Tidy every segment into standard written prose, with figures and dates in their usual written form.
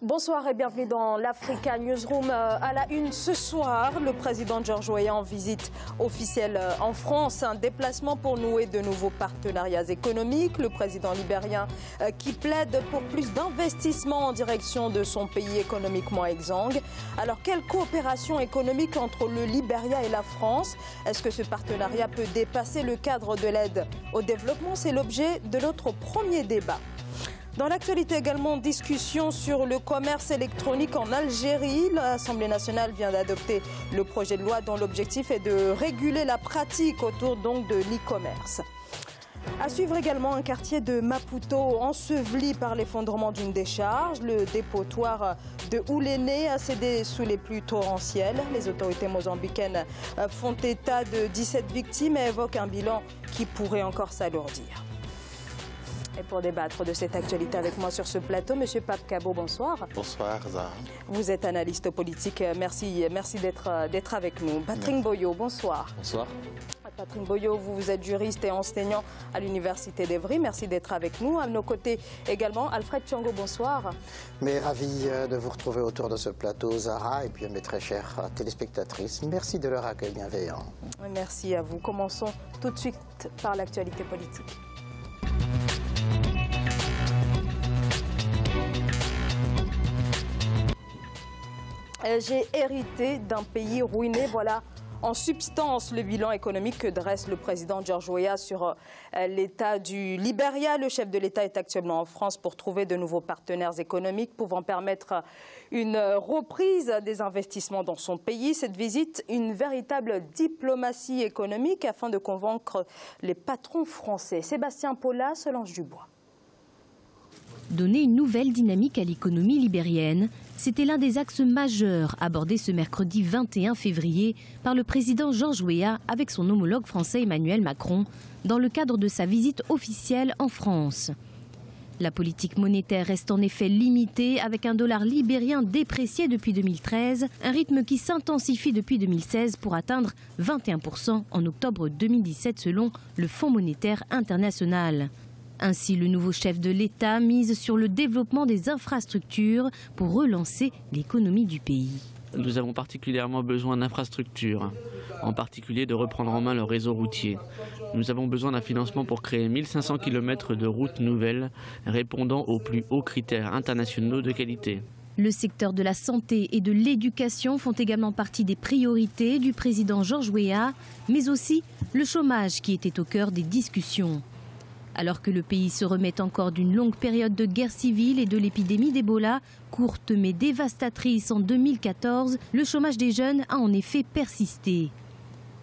Bonsoir et bienvenue dans l'Africa Newsroom. À la une ce soir, le président George Weah en visite officielle en France. Un déplacement pour nouer de nouveaux partenariats économiques. Le président libérien qui plaide pour plus d'investissements en direction de son pays économiquement exsangue. Alors, quelle coopération économique entre le Libéria et la France? Est-ce que ce partenariat peut dépasser le cadre de l'aide au développement? C'est l'objet de notre premier débat. Dans l'actualité également, discussion sur le commerce électronique en Algérie. L'Assemblée nationale vient d'adopter le projet de loi dont l'objectif est de réguler la pratique autour donc de l'e-commerce. À suivre également un quartier de Maputo enseveli par l'effondrement d'une décharge. Le dépotoir de Ouléné a cédé sous les pluies torrentielles. Les autorités mozambicaines font état de 17 victimes et évoquent un bilan qui pourrait encore s'alourdir. Et pour débattre de cette actualité avec moi sur ce plateau, M. Pape Kabo, bonsoir. Bonsoir, Zahra. Vous êtes analyste politique. Merci d'être avec nous. Patrick Boyo, bonsoir. Bonsoir. Patrick Boyo, vous êtes juriste et enseignant à l'Université d'Evry. Merci d'être avec nous. À nos côtés également, Alfred Tchongo, bonsoir. Mais ravi de vous retrouver autour de ce plateau, Zahra, et puis à mes très chères téléspectatrices. Merci de leur accueil bienveillant. Merci à vous. Commençons tout de suite par l'actualité politique. J'ai hérité d'un pays ruiné, voilà en substance le bilan économique que dresse le président George Weah sur l'état du Libéria. Le chef de l'État est actuellement en France pour trouver de nouveaux partenaires économiques pouvant permettre une reprise des investissements dans son pays. Cette visite, une véritable diplomatie économique afin de convaincre les patrons français. Sébastien Paula, Solange Dubois. Donner une nouvelle dynamique à l'économie libérienne, c'était l'un des axes majeurs abordés ce mercredi 21 février par le président George Weah avec son homologue français Emmanuel Macron dans le cadre de sa visite officielle en France. La politique monétaire reste en effet limitée avec un dollar libérien déprécié depuis 2013, un rythme qui s'intensifie depuis 2016 pour atteindre 21% en octobre 2017 selon le Fonds monétaire international. Ainsi, le nouveau chef de l'État mise sur le développement des infrastructures pour relancer l'économie du pays. Nous avons particulièrement besoin d'infrastructures, en particulier de reprendre en main le réseau routier. Nous avons besoin d'un financement pour créer 1500 km de routes nouvelles répondant aux plus hauts critères internationaux de qualité. Le secteur de la santé et de l'éducation font également partie des priorités du président George Weah, mais aussi le chômage qui était au cœur des discussions. Alors que le pays se remet encore d'une longue période de guerre civile et de l'épidémie d'Ebola, courte mais dévastatrice en 2014, le chômage des jeunes a en effet persisté.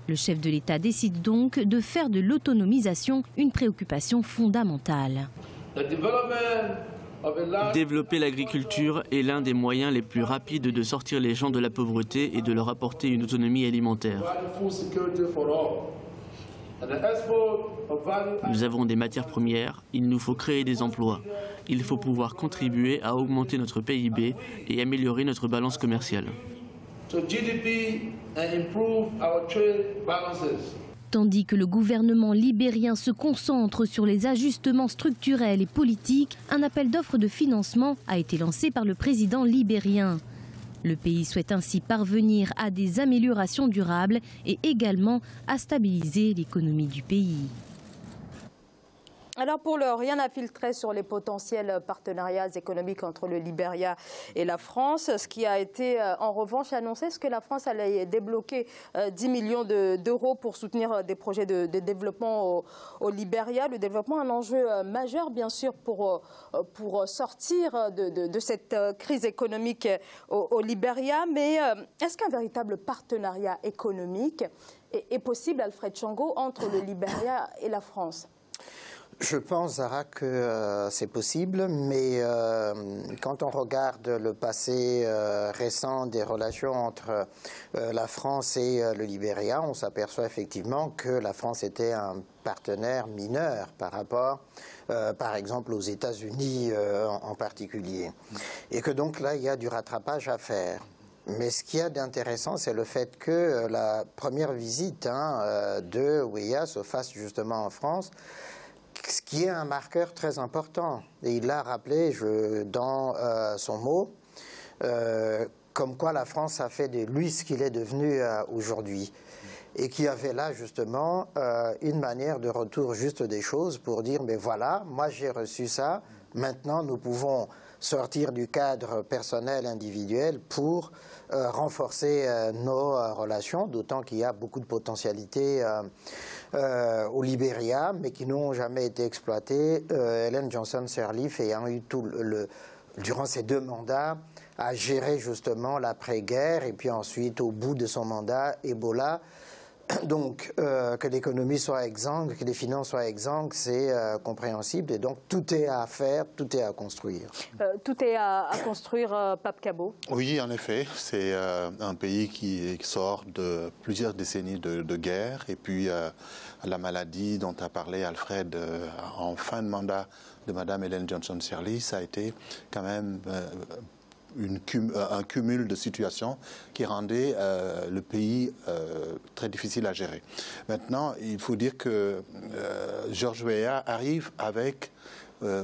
Le chef de l'État décide donc de faire de l'autonomisation une préoccupation fondamentale. Développer l'agriculture est l'un des moyens les plus rapides de sortir les gens de la pauvreté et de leur apporter une autonomie alimentaire. Nous avons des matières premières, il nous faut créer des emplois. Il faut pouvoir contribuer à augmenter notre PIB et améliorer notre balance commerciale. Tandis que le gouvernement libérien se concentre sur les ajustements structurels et politiques, un appel d'offres de financement a été lancé par le président libérien. Le pays souhaite ainsi parvenir à des améliorations durables et également à stabiliser l'économie du pays. Alors pour l'heure, rien n'a filtré sur les potentiels partenariats économiques entre le Libéria et la France. Ce qui a été en revanche annoncé, c'est que la France allait débloquer 10 millions d'euros pour soutenir des projets de développement au Libéria. Le développement est un enjeu majeur bien sûr pour sortir de cette crise économique au Libéria. Mais est-ce qu'un véritable partenariat économique est possible, Alfred Tchongo, entre le Libéria et la France ? Je pense, Zahra, que c'est possible, mais quand on regarde le passé récent des relations entre la France et le Libéria, on s'aperçoit effectivement que la France était un partenaire mineur par rapport, par exemple, aux États-Unis en particulier. Et que donc là, il y a du rattrapage à faire. Mais ce qu'il y a d'intéressant, c'est le fait que la première visite de Weah se fasse justement en France, ce qui est un marqueur très important. Et il l'a rappelé dans son mot, comme quoi la France a fait de lui ce qu'il est devenu aujourd'hui. Et qui avait là justement une manière de retour juste des choses pour dire, mais voilà, moi j'ai reçu ça, maintenant nous pouvons sortir du cadre personnel, individuel pour renforcer nos relations, d'autant qu'il y a beaucoup de potentialités au Libéria, mais qui n'ont jamais été exploitées. Ellen Johnson Sirleaf ayant eu durant ces 2 mandats, à gérer justement l'après-guerre, et puis ensuite, au bout de son mandat, Ebola. Donc, que l'économie soit exsangue, que les finances soient exsangues, c'est compréhensible. Et donc, tout est à faire, tout est à construire. Tout est à construire, Pape Kabo. Oui, en effet. C'est un pays qui sort de plusieurs décennies de guerre. Et puis, la maladie dont a parlé Alfred en fin de mandat de Mme Ellen Johnson Sirleaf, ça a été quand même un cumul de situations qui rendait le pays très difficile à gérer. Maintenant, il faut dire que George Weah arrive avec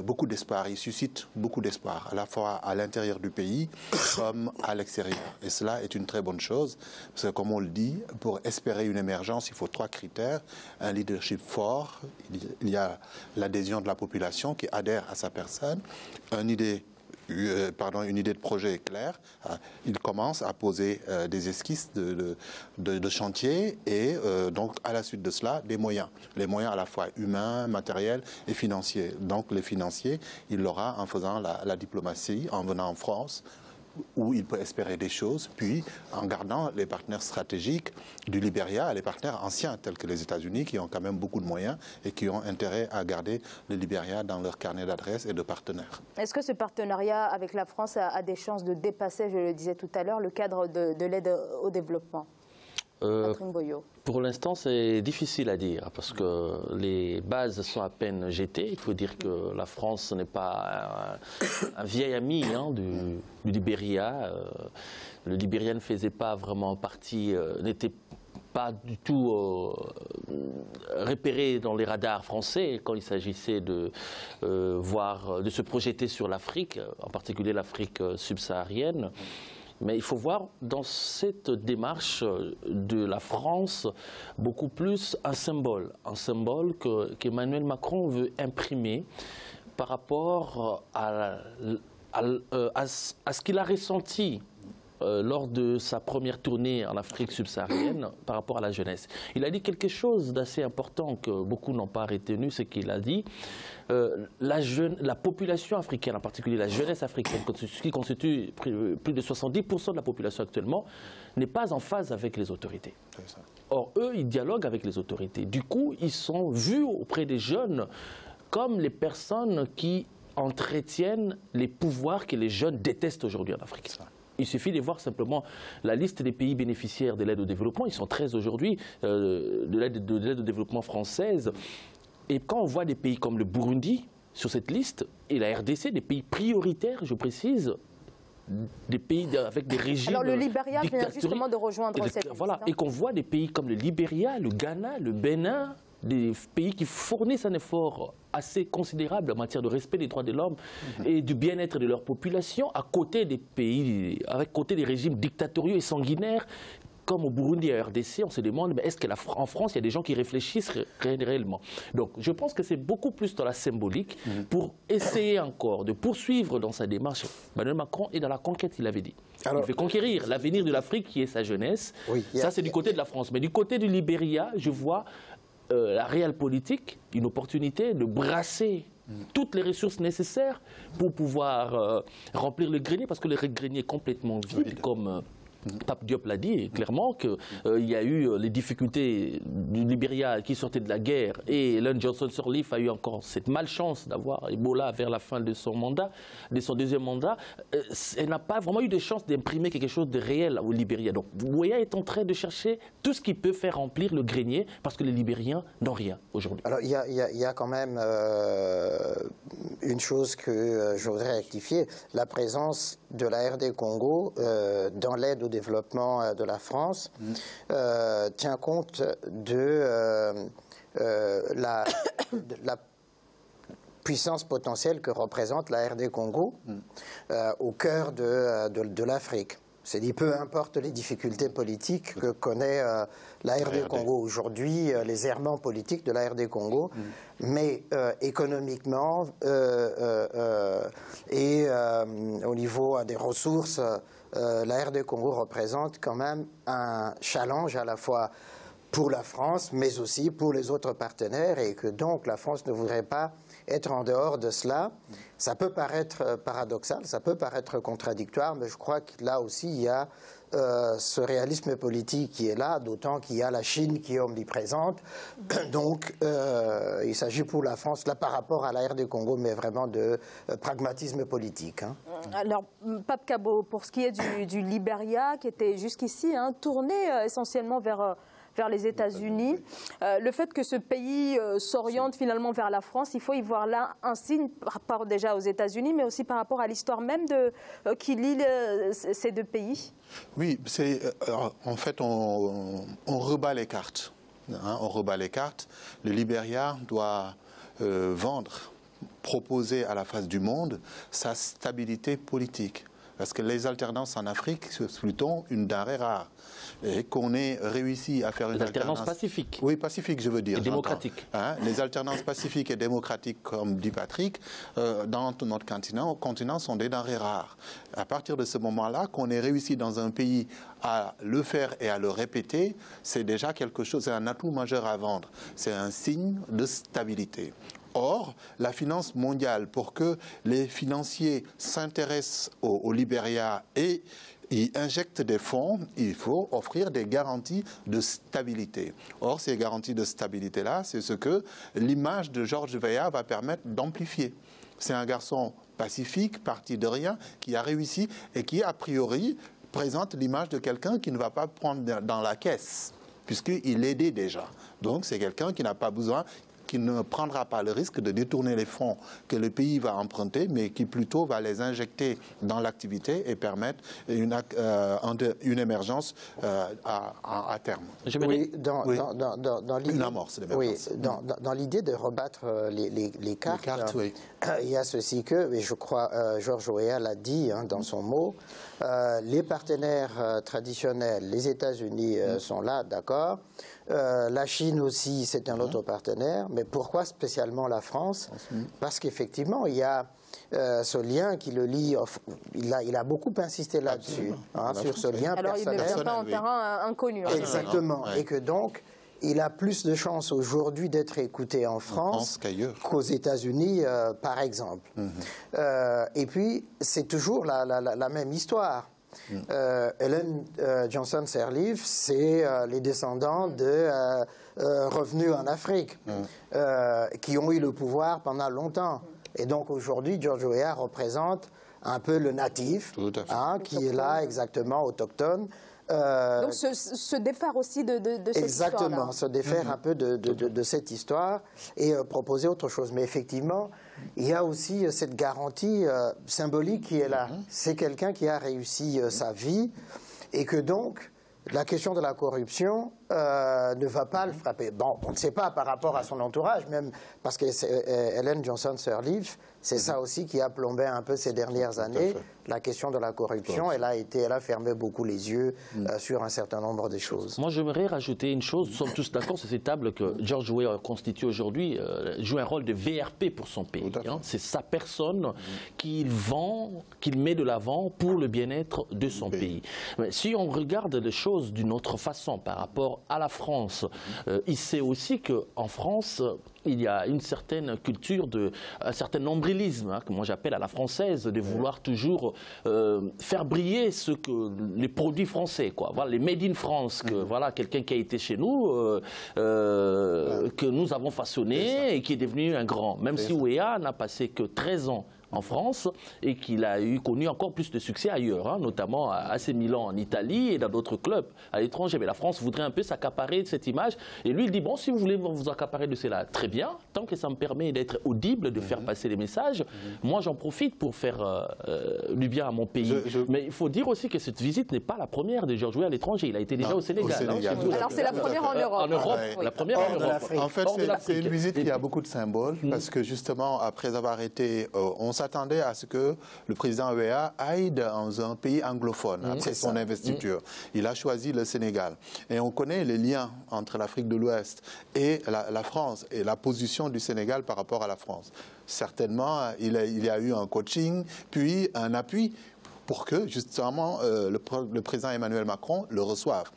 beaucoup d'espoir. Il suscite beaucoup d'espoir, à la fois à l'intérieur du pays comme à l'extérieur. Et cela est une très bonne chose, parce que comme on le dit, pour espérer une émergence, il faut 3 critères. Un leadership fort, il y a l'adhésion de la population qui adhère à sa personne, une idée de projet claire. Il commence à poser des esquisses de chantier et donc à la suite de cela, des moyens. Les moyens à la fois humains, matériels et financiers. Donc les financiers, il l'aura en faisant la diplomatie, en venant en France, où il peut espérer des choses, puis en gardant les partenaires stratégiques du Libéria, les partenaires anciens tels que les États-Unis, qui ont quand même beaucoup de moyens et qui ont intérêt à garder le Libéria dans leur carnet d'adresses et de partenaires. Est-ce que ce partenariat avec la France a des chances de dépasser, je le disais tout à l'heure, le cadre de l'aide au développement? Pour l'instant, c'est difficile à dire parce que les bases sont à peine jetées. Il faut dire que la France n'est pas un vieil ami du Libéria. Le Libéria ne faisait pas vraiment partie, n'était pas du tout repéré dans les radars français quand il s'agissait de se projeter sur l'Afrique, en particulier l'Afrique subsaharienne. Mais il faut voir dans cette démarche de la France beaucoup plus un symbole qu'Emmanuel Macron veut imprimer par rapport à ce qu'il a ressenti lors de sa première tournée en Afrique subsaharienne par rapport à la jeunesse. Il a dit quelque chose d'assez important que beaucoup n'ont pas retenu, c'est qu'il a dit la population africaine, en particulier la jeunesse africaine, qui constitue plus de 70% de la population actuellement, n'est pas en phase avec les autorités. Or, eux, ils dialoguent avec les autorités. Du coup, ils sont vus auprès des jeunes comme les personnes qui entretiennent les pouvoirs que les jeunes détestent aujourd'hui en Afrique. Il suffit de voir simplement la liste des pays bénéficiaires de l'aide au développement. Ils sont 13 aujourd'hui de l'aide au développement française. Et quand on voit des pays comme le Burundi sur cette liste, et la RDC, des pays prioritaires, je précise, des pays avec des régimes. Alors le Libéria vient justement de rejoindre cette liste. Voilà, et qu'on voit des pays comme le Libéria, le Ghana, le Bénin, des pays qui fournissent un effort assez considérable en matière de respect des droits de l'homme et du bien-être de leur population, à côté des pays, à côté des régimes dictatoriaux et sanguinaires. Comme au Burundi et à RDC, on se demande, est-ce qu'en France, il y a des gens qui réfléchissent réellement? Donc, je pense que c'est beaucoup plus dans la symbolique pour essayer encore de poursuivre dans sa démarche. Emmanuel Macron est dans la conquête, il l'avait dit. Alors, il veut conquérir l'avenir de l'Afrique qui est sa jeunesse. Oui, ça, c'est du côté de la France. Mais du côté du Libéria, je vois la réelle politique, une opportunité de brasser toutes les ressources nécessaires pour pouvoir remplir le grenier, parce que le grenier est complètement vide, comme Pape Diop l'a dit clairement, qu'il y a eu les difficultés du Libéria qui sortait de la guerre, et Ellen Johnson Sirleaf a eu encore cette malchance d'avoir Ebola vers la fin de son mandat, de son deuxième mandat. Elle n'a pas vraiment eu de chance d'imprimer quelque chose de réel au Libéria. Donc Weah est en train de chercher tout ce qui peut faire remplir le grenier, parce que les Libériens n'ont rien aujourd'hui. Alors il y a quand même une chose que je voudrais rectifier, la présence de la RD Congo dans l'aide au développement de la France tient compte de puissance potentielle que représente la RD Congo au cœur de l'Afrique. C'est dit, peu importe les difficultés politiques que connaît la RD Congo aujourd'hui, les errements politiques de la RD Congo, mais économiquement et au niveau des ressources, la RD Congo représente quand même un challenge à la fois pour la France, mais aussi pour les autres partenaires, et que donc la France ne voudrait pas être en dehors de cela. Ça peut paraître paradoxal, ça peut paraître contradictoire, mais je crois que là aussi il y a ce réalisme politique qui est là, d'autant qu'il y a la Chine qui est omniprésente. Donc il s'agit pour la France, là par rapport à la RD Congo, mais vraiment de pragmatisme politique. Hein. Alors, Pape Kabo, pour ce qui est du Libéria, qui était jusqu'ici tourné essentiellement vers les États-Unis. Le fait que ce pays s'oriente finalement vers la France, il faut y voir là un signe par rapport déjà aux États-Unis, mais aussi par rapport à l'histoire même qui lie ces deux pays. Oui, en fait, on rebat les cartes. On rebat les cartes. Le Libéria doit proposer à la face du monde sa stabilité politique. Parce que les alternances en Afrique, c'est plutôt une denrée rare. Et qu'on ait réussi à faire une alternance pacifique. Oui, pacifique, je veux dire. Et démocratique. Les alternances pacifiques et démocratiques, comme dit Patrick, dans notre continent sont des denrées rares. À partir de ce moment-là, qu'on ait réussi dans un pays à le faire et à le répéter, c'est déjà quelque chose, c'est un atout majeur à vendre. C'est un signe de stabilité. Or, la finance mondiale, pour que les financiers s'intéressent au Libéria et y injectent des fonds, il faut offrir des garanties de stabilité. Or, ces garanties de stabilité-là, c'est ce que l'image de George Weah va permettre d'amplifier. C'est un garçon pacifique, parti de rien, qui a réussi et qui, a priori, présente l'image de quelqu'un qui ne va pas prendre dans la caisse, puisqu'il l'aidait déjà. Donc, c'est quelqu'un qui n'a pas besoin, qui ne prendra pas le risque de détourner les fonds que le pays va emprunter, mais qui plutôt va les injecter dans l'activité et permettre une émergence à terme. Oui, dans l'idée de rebattre les cartes, oui. Il y a ceci que, et je crois George Weah l'a dit dans son mot, les partenaires traditionnels, les États-Unis sont là, d'accord. La Chine aussi, c'est un autre partenaire. Mais pourquoi spécialement la France? Parce qu'effectivement, il y a ce lien qui le lie. Il a beaucoup insisté là-dessus, sur ce lien alors, personnel. Alors, il ne vient pas en terrain inconnu. Exactement. Et que donc, il a plus de chances aujourd'hui d'être écouté en France qu'aux États-Unis, par exemple. Et puis, c'est toujours la même histoire. Ellen Johnson Sirleaf, c'est les descendants de revenus en Afrique qui ont eu le pouvoir pendant longtemps. Et donc aujourd'hui, George Weah représente un peu le natif qui est là exactement, autochtone. Donc se défaire aussi de cette histoire. Exactement, se défaire un peu de cette histoire et proposer autre chose. Mais effectivement, il y a aussi cette garantie symbolique qui est là. C'est quelqu'un qui a réussi sa vie et que donc la question de la corruption ne va pas le frapper. Bon, on ne sait pas par rapport à son entourage, même parce que Ellen Johnson Sirleaf, c'est ça aussi qui a plombé un peu ces dernières années, la question de la corruption. Elle a fermé beaucoup les yeux sur un certain nombre de choses. Moi, j'aimerais rajouter une chose. Nous sommes tous d'accord sur cette table que George Weah constitue aujourd'hui, joue un rôle de VRP pour son pays. C'est sa personne qu'il vend, qu'il met de l'avant pour le bien-être de son pays. Mais si on regarde les choses d'une autre façon par rapport à la France, il sait aussi qu'en France, il y a une certaine culture, un certain nombrilisme, que moi j'appelle à la française, de vouloir toujours faire briller les produits français, quoi. Voilà, les made in France, voilà, quelqu'un qui a été chez nous, que nous avons façonné et qui est devenu un grand. Même si Weah n'a passé que 13 ans en France et qu'il a connu encore plus de succès ailleurs, hein, notamment à AC Milan en Italie et dans d'autres clubs à l'étranger. Mais la France voudrait un peu s'accaparer de cette image. Et lui, il dit, bon, si vous voulez vous accaparer de cela, très bien, tant que ça me permet d'être audible, de faire passer les messages, moi j'en profite pour faire du bien à mon pays. Mais il faut dire aussi que cette visite n'est pas la première de Georges Weah à l'étranger. Il a été déjà au Sénégal. Alors c'est la première en Europe. En Europe, la première en Europe. En fait, c'est une visite qui a beaucoup de symboles, parce que justement, après avoir été, on s'attendait à ce que le président Weah aille dans un pays anglophone après son investiture. Il a choisi le Sénégal. Et on connaît les liens entre l'Afrique de l'Ouest et la France, et la position du Sénégal par rapport à la France. Certainement, il y a eu un coaching, puis un appui pour que, justement, le président Emmanuel Macron le reçoive.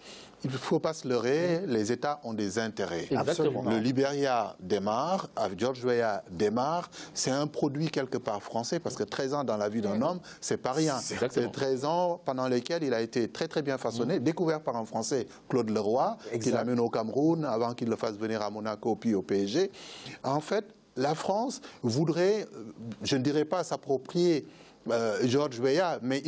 Il ne faut pas se leurrer, les États ont des intérêts. Exactement. Le Libéria démarre, Georges Weah démarre, c'est un produit quelque part français, parce que 13 ans dans la vie d'un homme, c'est pas rien. C'est 13 ans pendant lesquels il a été très très bien façonné, découvert par un Français, Claude Leroy, qui l'amène au Cameroun avant qu'il le fasse venir à Monaco puis au PSG. En fait, la France voudrait, je ne dirais pas s'approprier Georges Weah, mais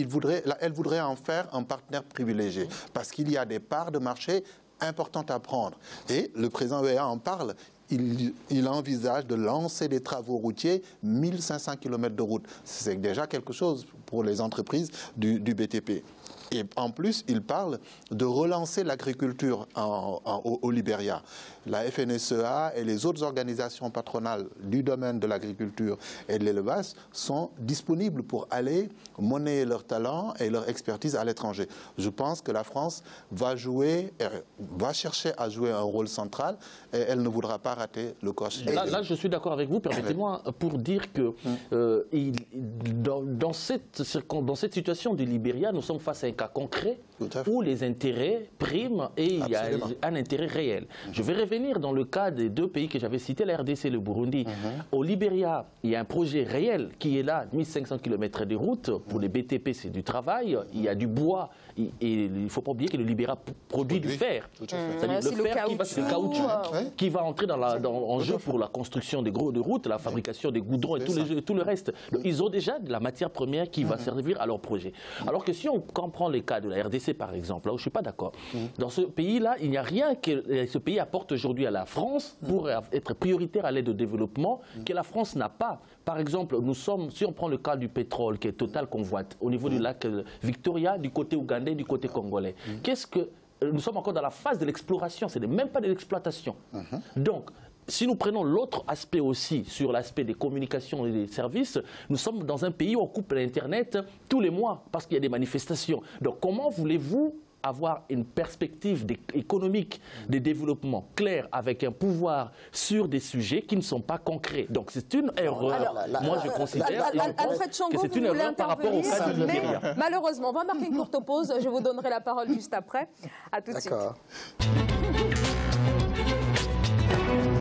elle voudrait en faire un partenaire privilégié, parce qu'il y a des parts de marché importantes à prendre. Et le président Weah en parle. Il envisage de lancer des travaux routiers, 1500 km de route. C'est déjà quelque chose pour les entreprises du BTP. Et en plus, il parle de relancer l'agriculture au Libéria. La FNSEA et les autres organisations patronales du domaine de l'agriculture et de l'élevage sont disponibles pour aller monnayer leur talent et leur expertise à l'étranger. Je pense que la France va chercher à jouer un rôle central et elle ne voudra pas rater le coche. Là, je suis d'accord avec vous. Permettez-moi pour dire que dans cette situation du Libéria, nous sommes face à un cas concret où les intérêts priment et il y a un intérêt réel. Je vais revenir dans le cas des deux pays que j'avais cités, la RDC et le Burundi. Au Libéria, il y a un projet réel qui est là, 1500 km de route. Pour les BTP, c'est du travail. Il y a du bois. Et il ne faut pas oublier que le Libéria produit du fer. C'est-à-dire le fer qui va entrer en jeu pour la construction des gros de routes, la fabrication des goudrons et tout le reste. Donc, ils ont déjà de la matière première qui va servir à leur projet. Alors que si on comprend les cas de la RDC, par exemple, là où je ne suis pas d'accord, dans ce pays-là, il n'y a rien que ce pays apporte aujourd'hui à la France pour être prioritaire à l'aide au développement que la France n'a pas. Par exemple, si on prend le cas du pétrole qui est Total convoite au niveau du lac Victoria, du côté ougandais, du côté congolais, nous sommes encore dans la phase de l'exploration, ce n'est même pas de l'exploitation. Donc, si nous prenons l'autre aspect aussi, sur l'aspect des communications et des services, nous sommes dans un pays où on coupe l'Internet tous les mois parce qu'il y a des manifestations. Donc comment voulez-vous avoir une perspective économique de développement claire avec un pouvoir sur des sujets qui ne sont pas concrets? Donc c'est une erreur. Moi je considère que c'est une erreur par rapport au cas du Libéria. Malheureusement, on va marquer une courte pause. Je vous donnerai la parole juste après. À tout de suite.